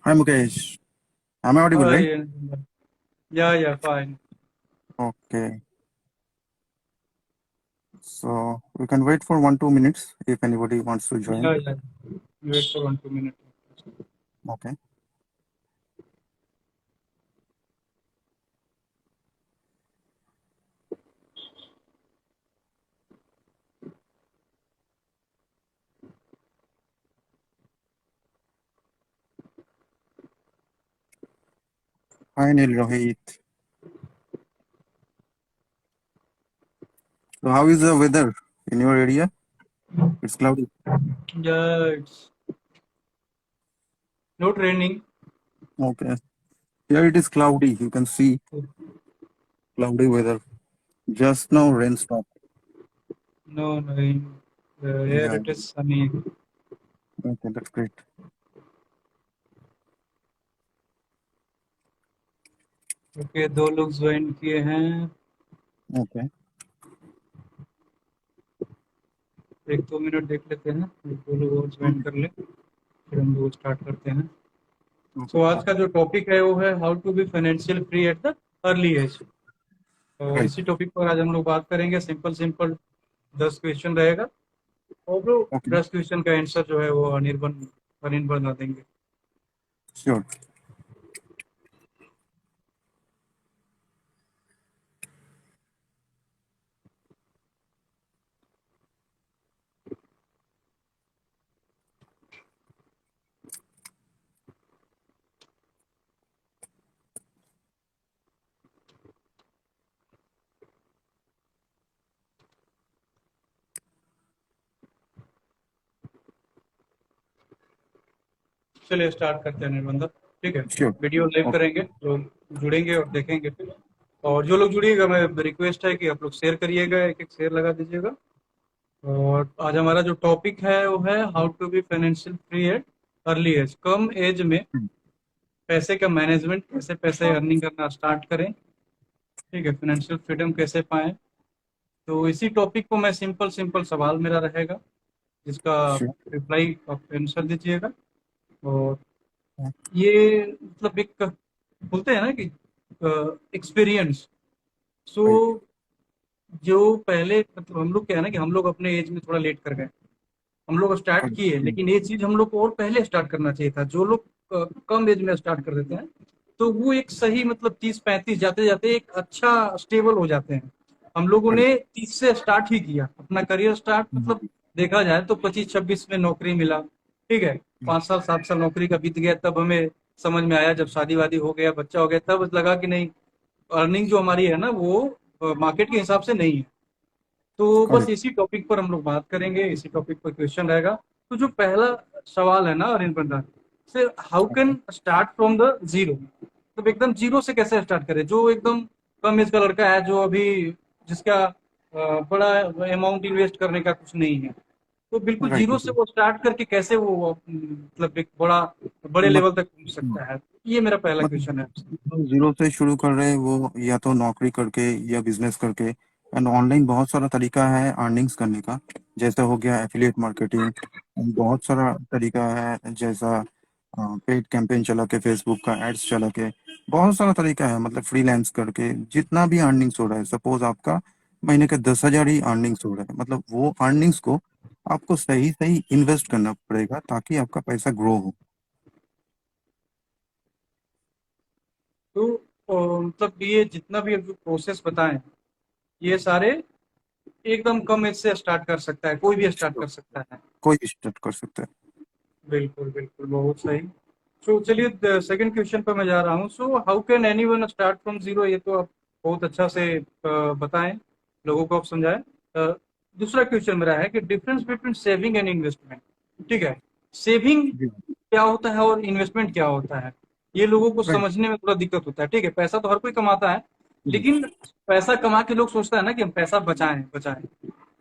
Hi Mukesh. Am I audible, Hi, right? yeah, fine. Okay. So we can wait for 1-2 minutes if anybody wants to join. Yeah. Wait for 1 2 minutes. Okay. Hi Neil Rohit. So how is the weather in your area? It's cloudy. Yeah, it's not raining. Okay. Here it is cloudy. You can see cloudy weather. Just now rain stopped. No rain. Here Yeah. it is sunny. Okay, that's great. Okay, दो लोग join किए हैं। Okay. 1 2 minute देख लेते हैं, दो लोग और ज्वाइन Mhm. कर ले, फिर हम लोग स्टार्ट करते हैं। Okay. सो आज का जो टॉपिक है वो है how to be financial free at the early age. तो Right. इसी टॉपिक पर आज हम लोग बात करेंगे। सिंपल सिंपल 10 क्वेश्चन रहेगा और लोग Okay. 10 क्वेश्चन का आंसर जो है वो अनिर्बन बना देंगे। Sure. चलिए स्टार्ट करते हैं निर्बंध। ठीक है, Sure. Video live Okay. करेंगे, लोग जुड़ेंगे और देखेंगे फिर। और जो लोग जुड़िएगा, मैं रिक्वेस्ट है कि आप लोग शेयर करिएगा, एक एक शेयर लगा दीजिएगा। और आज हमारा जो टॉपिक है वो है how to be financial free at early age. कम एज में Mhm. पैसे का मैनेजमेंट कैसे, पैसे अर्निंग करना स्टार्ट करें। ठीक है, फाइनेंशियल फ्रीडम कैसे पाएं। तो इसी टॉपिक को मैं सिंपल सिंपल सवाल मेरा रहेगा, जिसका Sure. रिप्लाई आप आंसर दीजिएगा। और Yeah. ये मतलब एक बोलते हैं ना कि एक्सपीरियंस। सो Right. जो पहले मतलब हम लोग क्या है ना कि हम लोग अपने एज में थोड़ा लेट कर गए। हम लोग स्टार्ट Correct. किए, Mhm. लेकिन ये चीज हम लोग को और पहले स्टार्ट करना चाहिए था। जो लोग कम एज में स्टार्ट कर देते हैं तो वो एक सही मतलब 30 35 जाते जाते एक अच्छा स्टेबल हो जाते हैं। हम लोगों Correct. ने 30 से स्टार्ट ही किया अपना करियर स्टार्ट, मतलब Mhm. देखा जाए तो 25 26 में नौकरी मिला। ठीक है, 5 साल 7 साल नौकरी का बीत गया, तब हमें समझ में आया, जब शादी वादी हो गया, बच्चा हो गया, तब लगा कि नहीं, अर्निंग जो हमारी है ना वो मार्केट के हिसाब से नहीं है। तो बस Correct. इसी टॉपिक पर हम लोग बात करेंगे, इसी टॉपिक पर क्वेश्चन रहेगा। तो जो पहला सवाल है ना अरिन पंडा से, how Okay. Can start from the zero. तो एकदम जीरो से कैसे स्टार्ट करें, जो एकदम कम एज का लड़का है, जो अभी जिसका बड़ा अमाउंट इन्वेस्ट करने का कुछ नहीं है, तो बिल्कुल Right. जीरो से वो स्टार्ट करके कैसे वो मतलब एक बड़े मत लेवल तक पहुंच सकता है। ये मेरा पहला क्वेश्चन है आपसे। मतलब जीरो से शुरू कर रहे हैं वो या तो नौकरी करके या बिजनेस करके। एंड ऑनलाइन बहुत सारा तरीका है अर्निंग्स करने का। जैसे हो गया एफिलिएट मार्केटिंग। बहुत सारा तरीका है, जैसा पेड कैंपेन चला के, फेसबुक का एड्स चला के। बहुत सारा तरीका है, मतलब फ्रीलांस करके जितना भी अर्निंग्स हो रहा है। सपोज आपका महीने के 10,000 ही अर्निंग्स हो रहा है, मतलब वो अर्निंग्स को आपको सही सही इन्वेस्ट करना पड़ेगा ताकि आपका पैसा ग्रो हो। तो मतलब ये जितना भी अब जो प्रोसेस बताएं, ये सारे एकदम कम एज से स्टार्ट कर सकता है, कोई भी स्टार्ट कर सकता है। कोई स्टार्ट कर सकता है। बिल्कुल बिल्कुल, बहुत सही। सो चलिए सेकंड क्वेश्चन पर मैं जा रहा हूँ। So how can anyone start from zero, ये तो आप बहुत अच्छा से बताएं, लोगों को आप समझाएं। दूसरा क्वेश्चन मेरा है कि difference between saving and investment. ठीक है, सेविंग जी। क्या होता है और इन्वेस्टमेंट क्या होता है, ये लोगों को राइट। समझने में थोड़ा दिक्कत होता है। ठीक है, पैसा तो हर कोई कमाता है, लेकिन पैसा कमा के लोग सोचता है ना कि हम पैसा बचाएं बचाएं।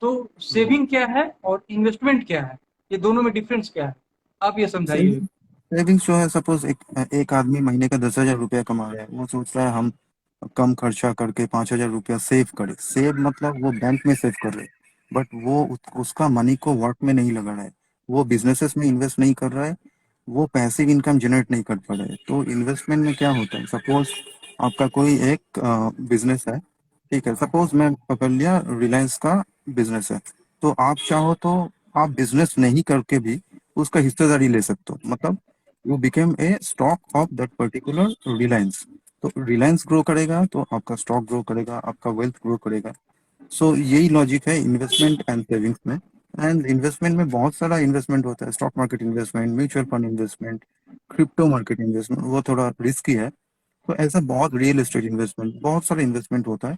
तो सेविंग क्या है और इन्वेस्टमेंट क्या है, ये दोनों में डिफरेंस क्या है, आप ये समझाइए। सेविंग सेविंग्स जो है, सपोज एक एक आदमी महीने का 10,000 रुपया कमा रहा है, वो सोच रहा है हम कम खर्चा करके 5,000 रुपया सेव करें। सेव मतलब वो बैंक में सेव कर रहे हैं, बट वो उसका मनी को वर्क में नहीं लगा रहा है। वो बिजनेसेस में इन्वेस्ट नहीं कर रहा है, वो पैसिव इनकम जनरेट नहीं कर पा रहे। तो इन्वेस्टमेंट में क्या होता है, सपोज आपका कोई एक बिजनेस है, ठीक है, सपोज मैं पकड़ लिया रिलायंस का बिजनेस है, तो आप चाहो तो आप बिजनेस नहीं करके भी उसका हिस्सेदारी ले सकते हो, मतलब you became a stock of that particular Reliance. तो रिलायंस ग्रो करेगा तो आपका स्टॉक ग्रो करेगा, आपका वेल्थ ग्रो करेगा। सो यही लॉजिक है इन्वेस्टमेंट एंड सेविंग्स में। एंड इन्वेस्टमेंट में बहुत सारा इन्वेस्टमेंट होता है, stock market investment, mutual fund investment, crypto market investment, वो थोड़ा रिस्की है। तो ऐसा बहुत रियल एस्टेट इन्वेस्टमेंट, बहुत सारा इन्वेस्टमेंट होता है।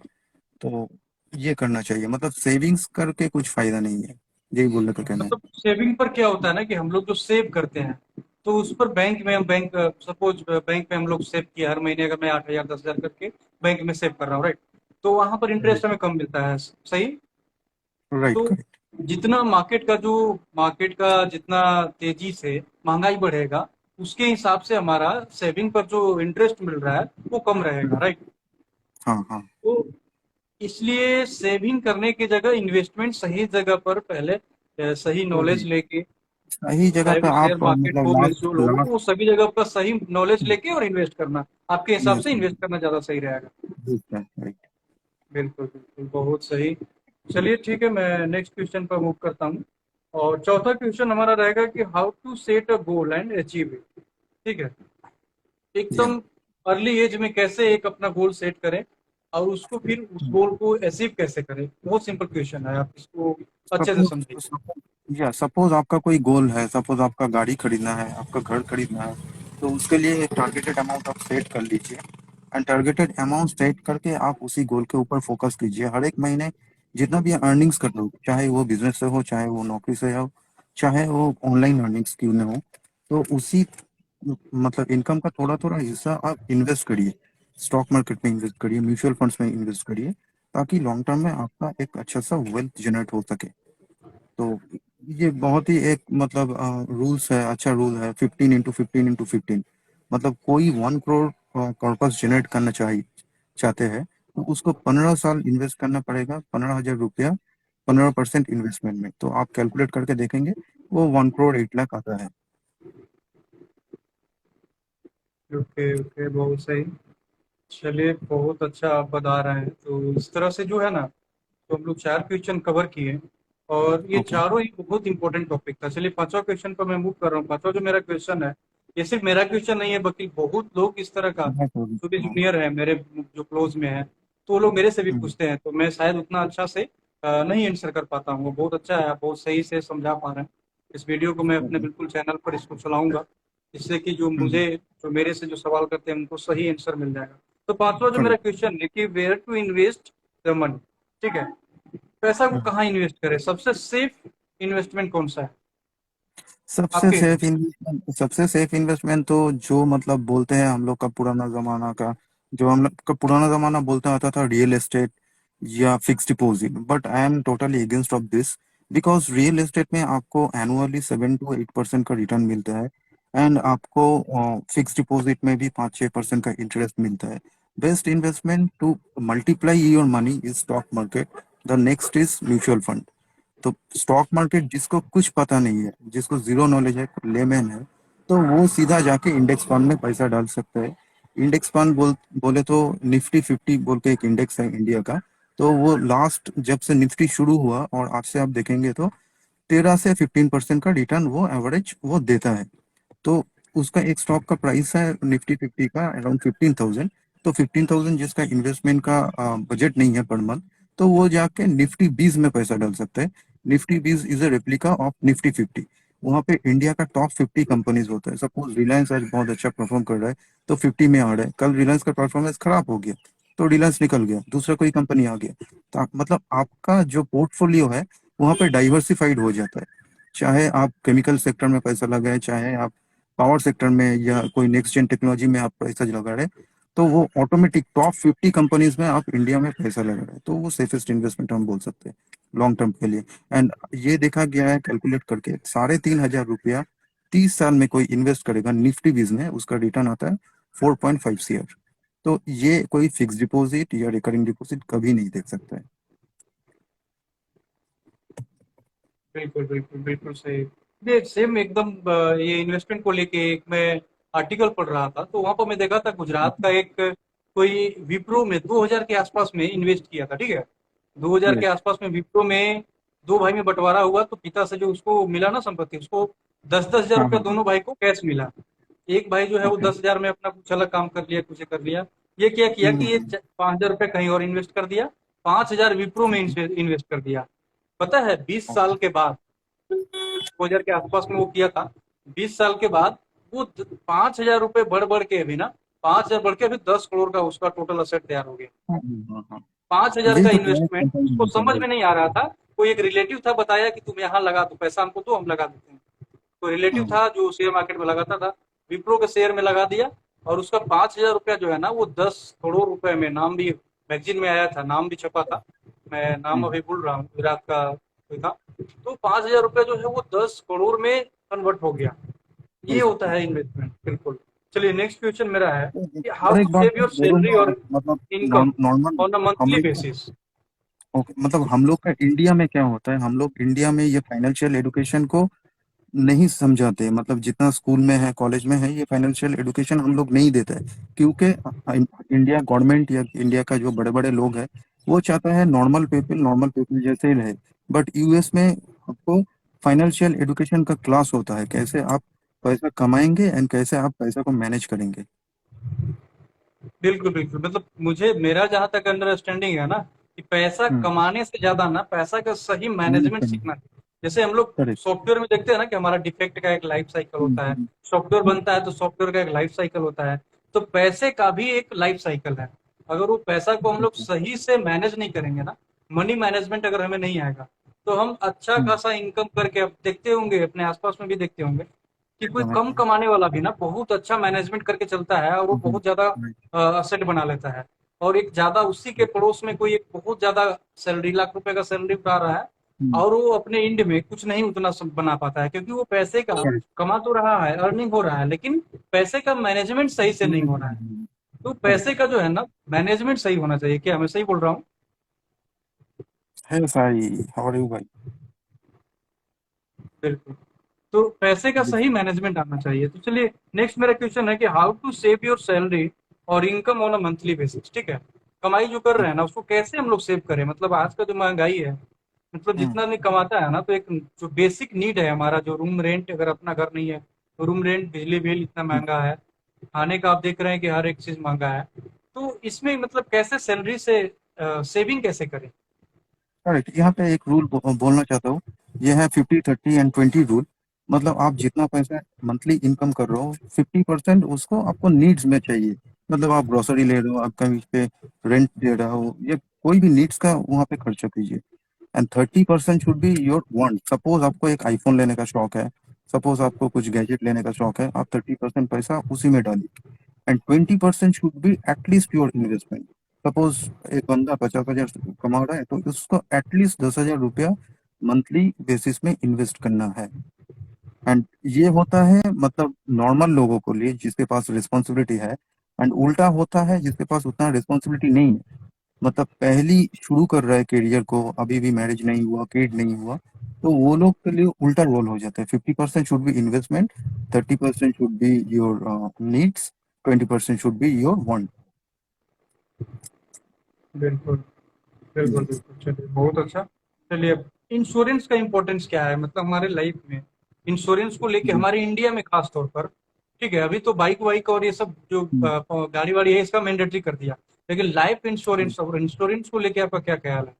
तो ये करना चाहिए, मतलब सेविंग्स करके कुछ फायदा नहीं है, यही बोलने का कहना है। मतलब सेविंग पर क्या होता है ना कि हम लोग जो सेव करते हैं, तो उस पर बैंक सपोज बैंक में हम लोग सेव किया, हर महीने अगर मैं 8,000 10,000 करके बैंक में सेव कर रहा हूँ, राइट, तो वहां पर इंटरेस्ट हमें कम मिलता है, सही। राइट, तो करेक्ट। जितना मार्केट का जितना तेजी से महंगाई बढ़ेगा, उसके हिसाब से हमारा सेविंग पर जो इंटरेस्ट मिल रहा है वो कम रहेगा, राइट। हाँ हाँ। तो इसलिए सेविंग करने की जगह इन्वेस्टमेंट सही जगह पर पहले सही नॉलेज वही लेके, सही जगह चाहे पे वो शेयर आप मार्केट मतलब हो, लास्ट म्यूचुअल हो, लास्ट वो सभी जगह पर सही नॉलेज लेके और इन्वेस्ट करना, आपके हिसाब से इन्वेस्टमेंट। इन्वेस्ट करना ज्यादा सही रहेगा। राइट। बिल्कुल बिल्कुल, बहुत सही। चलिए ठीक है, मैं नेक्स्ट क्वेश्चन पर मूव करता हूँ। और चौथा क्वेश्चन हमारा रहेगा कि how to set a goal and achieve it. ठीक है, या एकदम अर्ली एज में कैसे एक अपना गोल सेट करें और उसको फिर उस गोल को अचीव कैसे करें, बहुत सिंपल क्वेश्चन है, आप इसको अच्छे से समझिए। सपोज या सपोज आपका कोई गोल है, सपोज आपका गाड़ी खरीदना है, आपका घर खरीदना है, तो उसके लिए एक टारगेटेड अमाउंट आप सेट कर लीजिए। एंड टारगेटेड अमाउंट सेट करके आप उसी गोल के ऊपर फोकस कीजिए। हर एक महीने जितना भी अर्निंग्स कर लो, चाहे वो बिजनेस से हो, चाहे वो नौकरी से हो, चाहे वो ऑनलाइन अर्निंग्स क्यों ना हो, तो उसी मतलब इनकम का थोड़ा थोड़ा हिस्सा आप इन्वेस्ट करिए। स्टॉक मार्केट में इन्वेस्ट करिए, म्यूचुअल फंड्स में इन्वेस्ट करिए, ताकि लॉन्ग टर्म में आपका एक अच्छा सा वेल्थ जनरेट हो सके। तो ये बहुत ही एक मतलब रूल्स है, अच्छा रूल है, 15 into 15 into 15। मतलब कोई 1 करोड़ कॉर्पस जनरेट करना चाहते हैं, तो उसको 15 साल इन्वेस्ट करना पड़ेगा, 15,000 रुपया, 15% इन्वेस्टमेंट में। तो आप कैलकुलेट करके देखेंगे, वो 1 करोड़ 8 लाख आता है। ओके ओके, बहुत सही। चलिए, बहुत अच्छा आप बता रहे हैं। तो इस तरह से जो है ना, तो हम लोग 4 क्वेश्चन कवर किए और ये ओके। चारों ही बहुत इंपॉर्टेंट टॉपिक था। चलिए, पांचवा क्वेश्चन पर मैं मूव कर रहा हूँ। पांचवा जो मेरा क्वेश्चन है, ये सिर्फ मेरा क्वेश्चन नहीं है, बल्कि बहुत लोग इस तरह का, जो भी हाँ। जूनियर है मेरे, जो क्लोज में है, तो वो लोग मेरे से भी हम्म, पूछते हैं, तो मैं शायद उतना अच्छा से नहीं आंसर कर पाता हूँ। वो बहुत अच्छा है, आप बहुत सही से समझा पा रहे हैं। इस वीडियो को मैं अपने ओके। बिल्कुल चैनल पर इसको चलाऊंगा, जिससे कि हम्म, जो मेरे से जो सवाल करते हैं उनको सही आंसर मिल जाएगा। तो पांचवा जो मेरा correct। क्वेश्चन है कि where to invest the money, ठीक है, पैसा को हम्म। कहाँ इन्वेस्ट करें, सबसे सेफ इन्वेस्टमेंट कौन सा है सबसे आपके हिसाब सेफ इन्वेस्टमेंट, सबसे सेफ इन्वेस्टमेंट तो जो मतलब बोलते हैं हम लोग का पुराना जमाना का, जो हम लोग का पुराना जमाना बोलता आता था, रियल एस्टेट या fix deposit. But I am totally against of this, because real estate में आपको एनुअली 7 to 8% का रिटर्न मिलता है। एंड आपको फिक्स डिपॉजिट में भी 5-6% का इंटरेस्ट मिलता है। Best investment to multiply your money is stock market. The next is mutual fund. तो स्टॉक मार्केट जिसको कुछ पता नहीं है, जिसको जीरो नॉलेज है, लेमैन है, तो वो सीधा जाके इंडेक्स फंड में पैसा डाल सकता है। इंडेक्स फंड बोले तो निफ्टी 50 बोल के एक इंडेक्स है इंडिया का। तो वो लास्ट जब से निफ्टी शुरू हुआ और आज से आप देखेंगे तो 13 से 15% का रिटर्न वो एवरेज वो देता है। तो उसका एक स्टॉक का प्राइस है निफ्टी 50 का अराउंड 15,000। तो 15,000 जिसका इन्वेस्टमेंट का बजट नहीं है पर मंथ, तो वो जाके निफ्टी 20 में पैसा डाल सकता है। Nifty 20 is a replica of Nifty 50। वहाँ पे इंडिया का टॉप 50 कंपनीज होता है। सपोज रिलायंस आज बहुत अच्छा परफॉर्म कर रहा है, तो 50 में आ रहा है। कल रिलायंस का परफॉर्मेंस खराब हो गया, तो रिलायंस निकल गया, दूसरा कोई कंपनी आ गया। तो मतलब आपका जो पोर्टफोलियो है वहाँ पे डाइवर्सिफाइड हो जाता है। चाहे आप केमिकल सेक्टर में पैसा लगाए, चाहे आप पावर सेक्टर में या कोई नेक्स्ट जेन टेक्नोलॉजी में आप पैसा लगा रहे हैं, तो वो ऑटोमेटिक टॉप 50 कंपनीज में आप इंडिया में पैसा लगा रहे हैं, तो वो सेफेस्ट इन्वेस्टमेंट हम बोल सकते हैं लॉन्ग टर्म के लिए। एंड ये देखा गया है कैलकुलेट करके, 3,500 रुपया 30 साल में कोई इन्वेस्ट करेगा निफ्टी 20 में, उसका रिटर्न आता है 4.5 CR। तो ये कोई फिक्स डिपॉजिट या रिकरिंग डिपॉजिट कभी नहीं देख सकता है। बिल्कुल बिल्कुल बिल्कुल सही। ये सेम एकदम ये इन्वेस्टमेंट को लेके एक मैं आर्टिकल पढ़ रहा था, तो वहां पर मैं देखा था गुजरात का एक कोई विप्रो में 2000 के आसपास में इन्वेस्ट किया था, ठीक है। 2000 के यस। आसपास में विप्रो में दो भाई में बंटवारा हुआ, तो पिता से जो उसको मिला ना संपत्ति, उसको 10-10 हजार हाँ रुपया हाँ हाँ। दोनों भाई को कैश मिला। एक भाई जो है वो ओके। 10 हजार में अपना कुछ अलग काम कर लिया, कुछ कर लिया। ये क्या किया कि ये हम्म। 5 हजार रुपये कहीं और इन्वेस्ट कर दिया, 5 हजार विप्रो में ओके। इन्वेस्ट कर दिया। पता है 20 साल के बाद, 2000 के आसपास में वो किया था, 20 साल के बाद वो 5 हजार रुपये बढ़ बढ़ के अभी ना, 5 हजार बढ़ के अभी 10 करोड़ का उसका टोटल असेट तैयार हो गया। हाँ हाँ हाँ। 5 हजार यही का तो इन्वेस्टमेंट उसको समझ कंपाउंड। में नहीं आ रहा था। कोई एक रिलेटिव था, बताया कि तुम यहाँ लगा दो पैसा, हमको तो हम लगा देते हैं। कोई रिलेटिव हाँ था जो शेयर मार्केट में लगाता था, विप्रो के शेयर में लगा दिया, और उसका 5 हजार रुपया जो है ना वो 10 करोड़ रुपए में, नाम भी मैगजीन में आया था, नाम भी छपा था। मैं नाम हम्म, अभी भूल रहा हूँ, गुजरात का कोई था। तो 5 हजार रुपया जो है वो 10 करोड़ में कन्वर्ट हो गया। ये यही सब होता है। है इन्वेस्टमेंट, बिल्कुल। चलिए नेक्स्ट क्वेश्चन मेरा है कि हाउ और टू एक बात सेव मैं योर सैलरी बोलूंगा, और मतलब इनकम नॉर्मल ऑन अ हम मंथली लोग का, बेसिस। ओके, मतलब हम लोग का इंडिया में क्या होता है, हम लोग इंडिया में ये फाइनेंशियल एडुकेशन को नहीं समझाते। मतलब जितना स्कूल में है, कॉलेज में है, ये फाइनेंशियल एडुकेशन हम लोग नहीं देते हैं, क्योंकि इंडिया गवर्नमेंट या इंडिया का जो बड़े बड़े लोग हैं, वो चाहता है नॉर्मल पीपल जैसे ही रहे। बट यूएस में आपको फाइनेंशियल एडुकेशन का क्लास होता है, कैसे आप पैसा कमाएंगे एंड कैसे आप पैसा को मैनेज करेंगे। बिल्कुल, बिल्कुल। मतलब मुझे, मेरा जहाँ तक अंडरस्टैंडिंग है ना, कि पैसा हम्म। कमाने से ज़्यादा ना पैसा का सही मैनेज मैनेजमेंट करेंगे। सीखना चाहिए। जैसे हम लोग करेक्ट। सॉफ्टवेयर में देखते हैं ना कि हमारा डिफेक्ट का एक लाइफ साइकिल होता है। सॉफ्टवेयर बनता है तो सॉफ्टवेयर का एक लाइफ साइकिल होता है। तो पैसे का भी एक लाइफ साइकिल है। अगर वो पैसा को हम लोग सही से मैनेज नहीं करेंगे ना, मनी मैनेजमेंट अगर हमें नहीं आएगा, तो हम अच्छा खासा इनकम करके, अब देखते होंगे अपने आस-पास में भी देखते होंगे कि कोई कम कमाने वाला भी ना बहुत अच्छा मैनेजमेंट करके चलता है, और वो बहुत ज्यादा असेट बना लेता है। और एक ज्यादा उसी के पड़ोस में कोई एक बहुत ज्यादा सैलरी, लाख रुपए का सैलरी उठा रहा है, और वो अपने इंड में कुछ नहीं उतना बना पाता है, क्योंकि वो पैसे का कमा तो रहा है, अर्निंग हो रहा है, लेकिन पैसे का मैनेजमेंट सही से नहीं हो रहा है। तो पैसे का जो है ना मैनेजमेंट सही होना चाहिए। क्या मैं सही बोल रहा हूँ? है साई। हाउ आर यू भाई? बिल्कुल। तो पैसे का सही मैनेजमेंट आना चाहिए। तो चलिए नेक्स्ट मेरा क्वेश्चन है कि how to save your salary और income on a monthly basis, ठीक है। कमाई जो कर रहे हैं ना उसको कैसे हम लोग सेव करें, मतलब आज का जो महंगाई है, मतलब जितना नहीं कमाता है ना, तो एक जो बेसिक नीड है हमारा, जो रूम रेंट, अगर अपना घर नहीं है तो रूम रेंट, बिजली बिल इतना महंगा है, खाने का आप देख रहे हैं कि हर एक चीज महंगा है। तो इसमें मतलब कैसे सैलरी से सेविंग कैसे करें? करेक्ट। यहाँ पे एक रूल बोलना चाहता हूँ। यह है 50 30 एंड 20 रूल। मतलब आप जितना पैसा मंथली इनकम कर रहे हो, 50% उसको आपको नीड्स में चाहिए। मतलब आप ग्रोसरी ले रहे हो, आप कहीं पे रेंट दे रहे हो, या कोई भी नीड्स का वहाँ पे खर्चा कीजिए। And 30% should be your want. Suppose आपको एक आईफोन लेने का शौक है, सपोज आपको कुछ गैजेट लेने का शौक है, आप 30% पैसा उसी में डालिए। And 20% should be at least your investment. Suppose एक बंदा 50,000 कमा रहा है, तो उसको एटलीस्ट 10,000 रुपया मंथली बेसिस में इन्वेस्ट करना है। एंड ये होता है मतलब नॉर्मल लोगों को लिए जिसके पास रिस्पॉन्सिबिलिटी है। एंड उल्टा होता है जिसके पास उतना रिस्पॉन्सिबिलिटी नहीं है, मतलब पहली शुरू कर रहा है करियर को, अभी भी मैरिज नहीं हुआ, किड नहीं हुआ, तो वो लोग के लिए उल्टा रोल हो जाता है। 50% should be investment, 30% should be your needs, 20% should be your want. बिल्कुल, बिल्कुल, बिल्कुल। चलिए बहुत अच्छा। चलिए अब इंश्योरेंस का इम्पोर्टेंस क्या है मतलब हमारे लाइफ में, इंश्योरेंस को लेके हमारे इंडिया में खास तौर पर, ठीक है। अभी तो बाइक वाइक और ये सब जो गाड़ी वाड़ी है इसका मैंडेटरी कर दिया, लेकिन लाइफ इंश्योरेंस और इंश्योरेंस को लेके आपका क्या ख्याल है?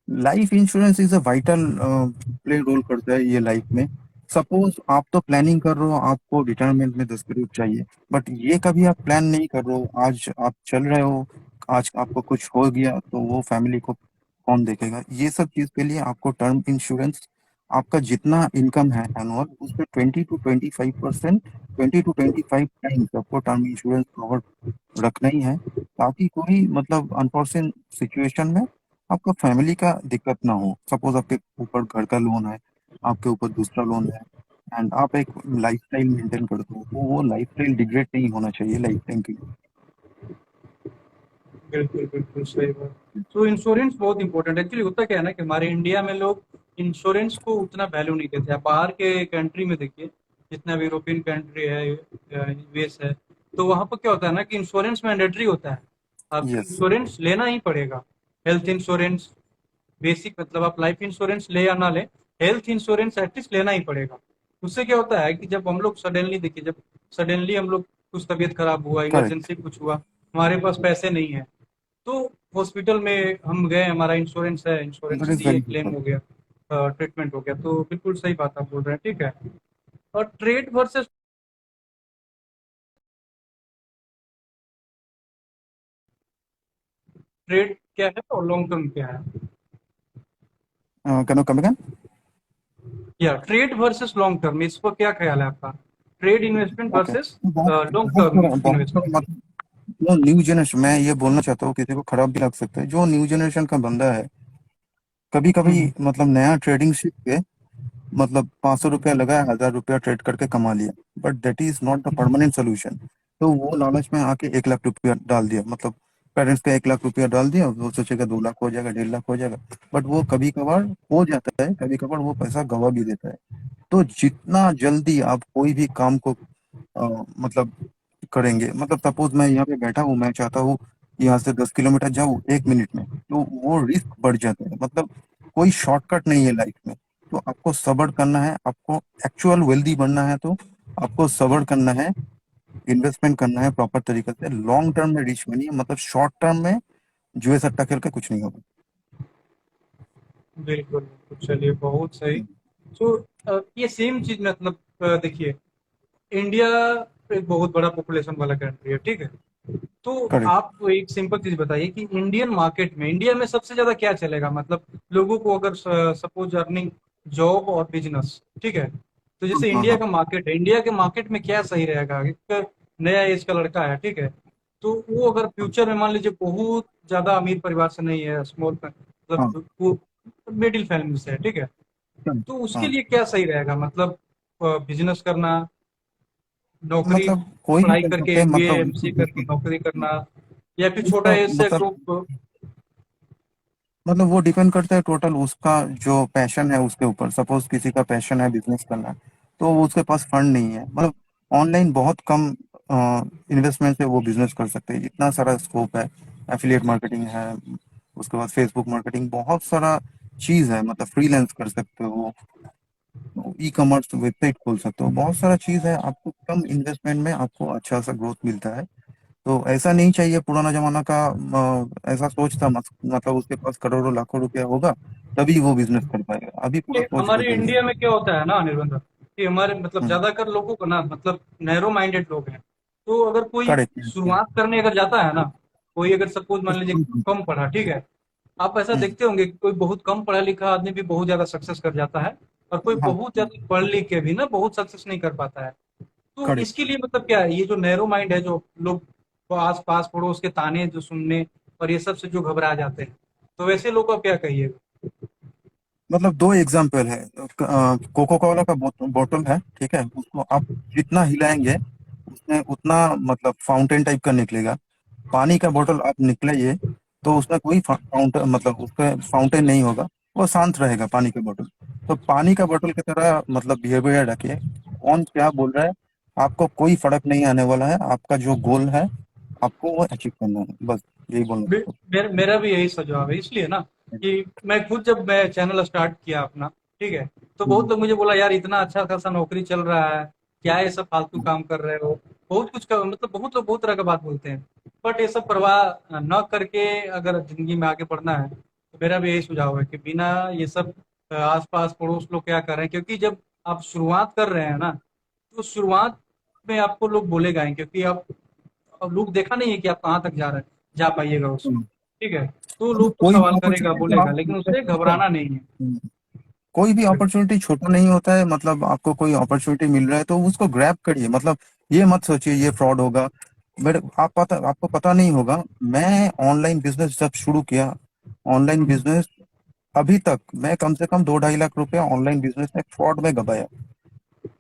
Life insurance is a vital play role करता है ये लाइफ में। सपोज आप तो प्लानिंग कर रहे हो, आपको रिटायरमेंट में 10 करोड़ चाहिए, बट ये कभी आप प्लान नहीं कर रहे हो, आज आप चल रहे हो, आज आपको कुछ हो गया तो वो फैमिली को कौन देखेगा। ये सब चीज के लिए आपको टर्म इंश्योरेंस, आपका जितना इनकम है एनुअल, उस पर 20 to 25%, 20 to 25 टाइम्स आपको टर्म इंश्योरेंस कवर रखना ही है, ताकि कोई मतलब अनफॉर्चुनेट सिचुएशन में आपका फैमिली का दिक्कत ना हो। सपोज आपके ऊपर घर का लोन है, आपके ऊपर दूसरा लोन है, एंड आप एक लाइफस्टाइल मेंटेन करते हो, तो वो लाइफस्टाइल डिग्रेड नहीं होना चाहिए लाइफ टाइम के बिल्कुल, बिल्कुल सही बात। तो इंश्योरेंस बहुत इंपॉर्टेंट है। एक्चुअली होता क्या है ना कि हमारे इंडिया में लोग इंश्योरेंस को उतना वैल्यू नहीं देते। आप बाहर के कंट्री में देखिए, जितना भी यूरोपियन कंट्री है, यूएस है, तो वहाँ पर क्या होता है ना कि इंश्योरेंस मैंडेटरी होता है। आपको यस। इंश्योरेंस लेना ही पड़ेगा। हेल्थ इंश्योरेंस, बेसिक मतलब आप लाइफ इंश्योरेंस ले या ना ले, हेल्थ इंश्योरेंस एटलीस्ट लेना ही पड़ेगा। उससे क्या होता है कि जब हम लोग सडनली देखिए, जब सडनली हम लोग कुछ तबीयत खराब हुआ, करेक्ट। इमरजेंसी कुछ हुआ, हमारे पास पैसे नहीं है, तो हॉस्पिटल में हम गए, हमारा इंश्योरेंस है, इंश्योरेंस दैट से इज दिए, वेरी क्लेम गुड। हो गया, ट्रीटमेंट हो गया। तो बिल्कुल सही बात आप बोल रहे हैं, ठीक है। और ट्रेड वर्सेस ट्रेड क्या है और लॉन्ग टर्म क्या है? Can you come again? या ट्रेड वर्सेस लॉन्ग टर्म, इस पर क्या ख्याल है आपका? Trade investment okay. वर्सेस बहुत लॉन्ग बहुत टर्म सारा बहुत इन्वेस्टमेंट। सारा मतलब जो न्यू जनरेशन, मैं ये बोलना चाहता हूँ, किसी को खराब भी लग सकता है, जो न्यू जनरेशन का बंदा है, कभी कभी हम्म, मतलब नया ट्रेडिंग सीख के मतलब 500 रुपया लगाया, 1000 रुपया ट्रेड करके कमा लिया, but that is not the hmm, permanent solution. तो वो लालच में आके 1 लाख रुपया डाल दिया, मतलब पेरेंट्स का 1 लाख रुपया डाल दिया, वो सोचेगा 2 लाख हो जाएगा, 1.5 लाख हो जाएगा, बट वो कभी कभार हो जाता है, कभी कभार वो पैसा गवा भी देता है। तो जितना जल्दी आप कोई भी काम को मतलब करेंगे, मतलब सपोज मैं यहाँ पे बैठा हूँ, मैं चाहता हूँ यहाँ से 10 किलोमीटर जाऊँ 1 मिनट में, तो वो रिस्क बढ़ जाता है। मतलब कोई शॉर्टकट नहीं है लाइफ में। तो आपको सब्र करना है, आपको एक्चुअल वेल्दी बनना है, तो आपको सब्र करना है, इन्वेस्टमेंट करना है प्रॉपर तरीके से। लॉन्ग टर्म में रिच बनिए, मतलब शॉर्ट टर्म में जुए सट्टा खेल के कुछ नहीं होगा। बिल्कुल बिल्कुल, चलिए बहुत सही। तो ये सेम चीज मतलब देखिए, इंडिया एक बहुत बड़ा पॉपुलेशन वाला कंट्री है, ठीक है। तो करेक्ट। आप एक सिंपल चीज बताइए कि इंडियन मार्केट में, इंडिया में सबसे ज्यादा क्या चलेगा, मतलब लोगों को अगर सपोज अर्निंग, जॉब और बिजनेस, ठीक है। तो जैसे हाँ इंडिया हाँ। का मार्केट है, इंडिया के मार्केट में क्या सही रहेगा? एक नया एज का लड़का है, ठीक है, तो वो अगर फ्यूचर में मान लीजिए बहुत ज्यादा अमीर परिवार से नहीं है, स्मॉल हाँ मतलब वो मिडिल फैमिली से है, ठीक है, हाँ तो उसके हाँ। लिए क्या सही रहेगा? मतलब बिजनेस करना, नौकरी, मतलब कोई भी पढ़ाई कर करके सकते हैं, एमबीए मतलब एमसीए करके नौकरी करना, या फिर छोटा उसका एज से मतलब ग्रुप। मतलब वो डिपेंड करता है टोटल उसका जो पैशन है उसके ऊपर। सपोज किसी का पैशन है बिजनेस करना, तो वो उसके पास फंड नहीं है, मतलब ऑनलाइन बहुत कम इन्वेस्टमेंट से वो बिजनेस कर सकते हैं, इतना सारा स्कोप है। एफिलिएट मार्केटिंग है, उसके बाद फेसबुक मार्केटिंग, बहुत सारा चीज है, मतलब फ्रीलांस कर सकते हो, ई कॉमर्स वेबसाइट खोल सकते हो, बहुत सारा चीज है। आपको कम इन्वेस्टमेंट में आपको अच्छा सा ग्रोथ मिलता है। तो ऐसा नहीं चाहिए पुराना जमाना का ऐसा सोच था, मतलब उसके पास करोड़ों लाखों रुपया होगा तभी वो बिजनेस कर पाएगा, अभी पूरा ये सोच हमारे बदल गया। इंडिया में क्या होता है ना निर्बंध, कि हमारे मतलब हम्म। ज्यादातर लोगों को ना, मतलब नैरो माइंडेड लोग हैं। तो अगर कोई करेक्ट। शुरुआत करने अगर जाता है ना, कोई अगर सपोज मान लीजिए हम्म। कम पढ़ा, ठीक है, आप ऐसा हम्म। देखते होंगे कि कोई बहुत कम पढ़ा लिखा आदमी भी बहुत ज्यादा सक्सेस कर जाता है, और कोई हाँ। बहुत ज्यादा पढ़ लिख के भी ना बहुत सक्सेस नहीं कर पाता है। तो करेक्ट। इसके लिए मतलब क्या है, ये जो नैरो माइंड है, जो लोग आस पास पड़ोस के ताने जो सुनने और ये सब से जो घबरा जाते हैं, तो वैसे लोग को आप क्या कहिएगा? मतलब दो एग्जाम्पल है। कोको कोला का बोतल है, ठीक है, उसको आप जितना हिलाएंगे उसमें उतना मतलब फाउंटेन टाइप का निकलेगा। पानी का बोतल आप निकलाइए तो उसमें कोई फाउंटेन, मतलब उसका फाउंटेन नहीं होगा, वो शांत रहेगा पानी का बोतल। तो पानी का बोतल की तरह मतलब बिहेवियर रखिए, कौन क्या बोल रहा है आपको कोई फर्क नहीं आने वाला है, आपका जो गोल है आपको वो अचीव करना है, बस यही बोलना चाहता मेरा भी यही सुझाव है, इसलिए ना हूँ। कि मैं खुद जब मैं चैनल स्टार्ट किया अपना, ठीक है, तो हम्म। बहुत लोग मुझे बोला यार इतना अच्छा खासा नौकरी चल रहा है, क्या ये सब फालतू काम कर रहे हो, बहुत कुछ का मतलब बहुत लोग बहुत तरह का बात बोलते हैं। बट ये सब परवाह न करके अगर जिंदगी में आगे बढ़ना है, तो मेरा भी यही सुझाव है कि बिना ये सब आसपास पड़ोस लोग क्या कर रहे हैं, क्योंकि जब आप शुरुआत कर रहे हैं ना, तो शुरुआत में आपको लोग बोलेगा ही, क्योंकि आप अब लोग देखा नहीं है कि आप कहाँ तक जा रहे हैं, जा पाइएगा उसमें, हम्म। ठीक है। तो मतलब लोग तो कोई भी सवाल करेगा, अपॉर्चुनिटी बोलेगा, आप लेकिन उससे देखो, घबराना नहीं है। कोई भी बिल्कुल। अपॉर्चुनिटी छोटा नहीं होता है, मतलब आपको कोई अपॉर्चुनिटी मिल रहा है तो उसको ग्रैब करिए, मतलब ये मत सोचिए ये फ्रॉड होगा। बट आपको पता नहीं होगा, मैं ऑनलाइन बिजनेस जब शुरू किया, ऑनलाइन हम्म, बिजनेस अभी तक मैं कम से कम 2-2.5 लाख रुपया ऑनलाइन बिजनेस में फ्रॉड में गवाया।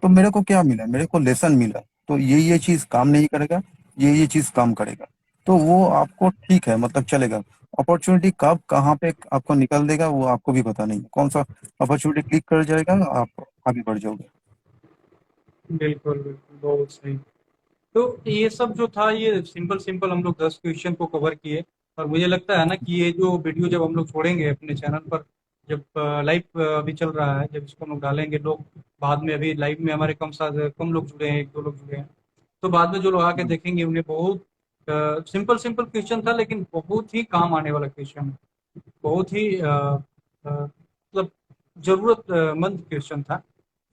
तो मेरे को क्या मिला, मेरे को लेसन मिला, तो ये चीज काम नहीं करेगा, ये चीज काम करेगा, तो वो आपको ठीक है मतलब चलेगा। अपॉर्चुनिटी कब कहाँ पे आपको निकल देगा वो आपको भी पता नहीं, कौन सा अपॉर्चुनिटी क्लिक कर जाएगा आप आगे बढ़ जाओगे। बिल्कुल, बिल्कुल, बहुत सही। तो ये सब जो था ये सिंपल सिंपल हम लोग 10 क्वेश्चन को कवर किए। और मुझे लगता है ना कि ये जो वीडियो जब हम लोग छोड़ेंगे अपने चैनल पर, जब लाइव अभी चल रहा है, जब इसको हम लोग डालेंगे, लोग बाद में, अभी लाइव में हमारे कम लोग जुड़े हैं, एक दो लोग जुड़े हैं, तो बाद में जो लोग आके देखेंगे उन्हें बहुत सिंपल सिंपल क्वेश्चन था, लेकिन बहुत ही काम आने वाला क्वेश्चन है। बहुत ही मतलब ज़रूरतमंद क्वेश्चन था,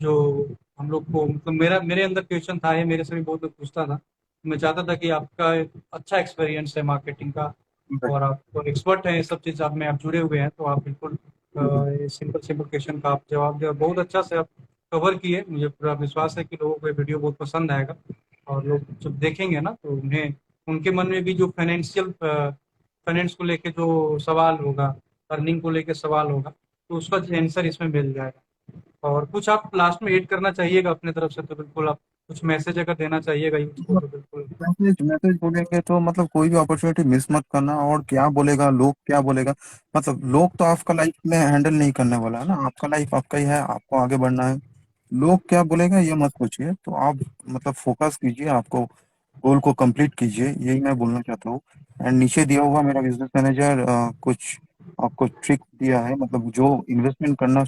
जो हम लोग को, मतलब मेरे अंदर क्वेश्चन था, ये मेरे से भी बहुत लोग पूछता था। मैं चाहता था कि आपका एक अच्छा एक्सपीरियंस है मार्केटिंग का, और आप तो एक्सपर्ट हैं ये सब चीज़ आप में, आप जुड़े हुए हैं, तो आप बिल्कुल ये सिंपल सिंपल क्वेश्चन का आप जवाब दिया, बहुत अच्छा से आप कवर किए। मुझे पूरा विश्वास है कि लोगों को ये वीडियो बहुत पसंद आएगा, और लोग जब देखेंगे ना तो उन्हें, उनके मन में भी जो फाइनेंस को लेके जो सवाल होगा, अर्निंग को लेके सवाल होगा, तो उसका आंसर इसमें मिल जाएगा। और कुछ आप लास्ट में ऐड करना चाहिएगा अपने तरफ से, तो बिल्कुल आप कुछ मैसेज अगर देना चाहिएगा यूथ को, तो बिल्कुल। मैसेज मैसेज बोलेंगे तो मतलब कोई भी अपॉर्चुनिटी मिस मत करना, और क्या बोलेगा लोग क्या बोलेगा, मतलब लोग तो आपका लाइफ में हैंडल नहीं करने वाला है ना, आपका लाइफ आपका ही है, आपको आगे बढ़ना है। लोग क्या बोलेगा ये मत सोचिए, तो आप मतलब फोकस कीजिए, आपको गोल को कंप्लीट कीजिए, यही मैं बोलना चाहता हूँ। एंड नीचे दिया हुआ मेरा बिजनेस मैनेजर कुछ आपको ट्रिक दिया है, मतलब जो इन्वेस्टमेंट करना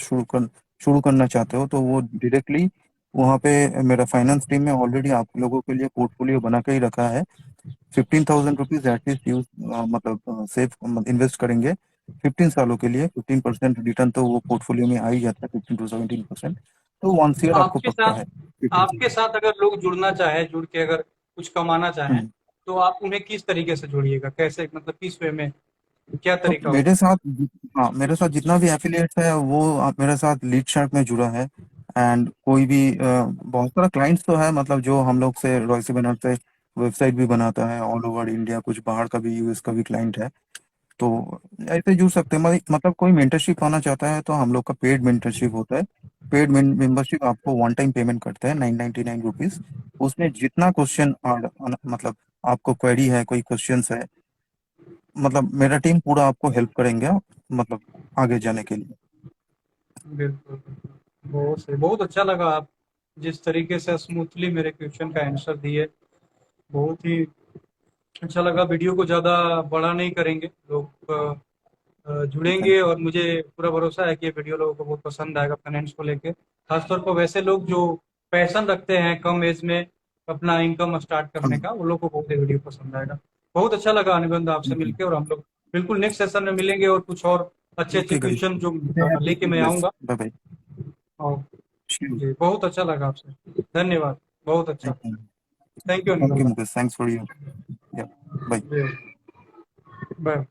शुरू करना चाहते हो तो वो डायरेक्टली वहाँ पे मेरा फाइनेंस टीम में ऑलरेडी आप लोगों के लिए पोर्टफोलियो बना के ही रखा है। 15,000 रुपीज एटलीस्ट यूज मतलब सेव इन्वेस्ट करेंगे 15 सालों के लिए, 15% रिटर्न तो वो पोर्टफोलियो में आ ही जाता है, 15 to 17%। तो 1 ईयर आपको आपके पक्का साथ है 15। आपके साथ अगर लोग जुड़ना चाहे, जुड़ के अगर कुछ कमाना चाहें, तो आप उन्हें किस तरीके से जोड़िएगा, कैसे, मतलब किस वे में, क्या तो तरीका मेरे होगा? साथ, हाँ मेरे साथ जितना भी एफिलिएट्स है वो मेरे साथ लीड शार्क में जुड़ा है। एंड कोई भी बहुत सारा क्लाइंट्स तो है, मतलब जो हम लोग से रॉयसी बैनर से वेबसाइट भी बनाता है ऑल ओवर इंडिया, कुछ बाहर का भी यूएस का भी क्लाइंट है। तो ऐसे जुड़ सकते हैं, मतलब कोई मेंटरशिप पाना चाहता है तो हम लोग का पेड मेंटरशिप होता है। पेड मेंबरशिप आपको वन टाइम पेमेंट करते हैं 999 रुपीज। उसमें जितना क्वेश्चन और मतलब आपको क्वेरी है, कोई क्वेश्चन है, मतलब मेरा टीम पूरा आपको हेल्प करेंगे मतलब आगे जाने के लिए। बिल्कुल, बिल्कुल। बहुत सही, बहुत अच्छा लगा आप जिस तरीके से स्मूथली मेरे क्वेश्चन का आंसर दिए। बहुत ही अच्छा लगा। वीडियो को ज़्यादा बड़ा नहीं करेंगे, लोग ठीक है। जुड़ेंगे, और मुझे पूरा भरोसा है कि ये वीडियो लोगों को बहुत पसंद आएगा फाइनेंस को लेके। खासतौर पर वैसे लोग जो पैशन रखते हैं कम एज में अपना इनकम स्टार्ट करने हाँ का, वो लोग को बहुत ये वीडियो पसंद आएगा। बहुत अच्छा लगा अनिबंध आपसे ठीक है। मिलके, और हम लोग बिल्कुल नेक्स्ट सेशन में मिलेंगे, और कुछ और अच्छे अच्छे ओके गाइस, क्वेश्चन जो लेके मैं बाय आऊँगा। बाय। और जी, बहुत अच्छा लगा आपसे, धन्यवाद, बहुत अच्छा। Thank you thank you Anibandh. Mukesh, thanks for you. या बाय। जी, बाय।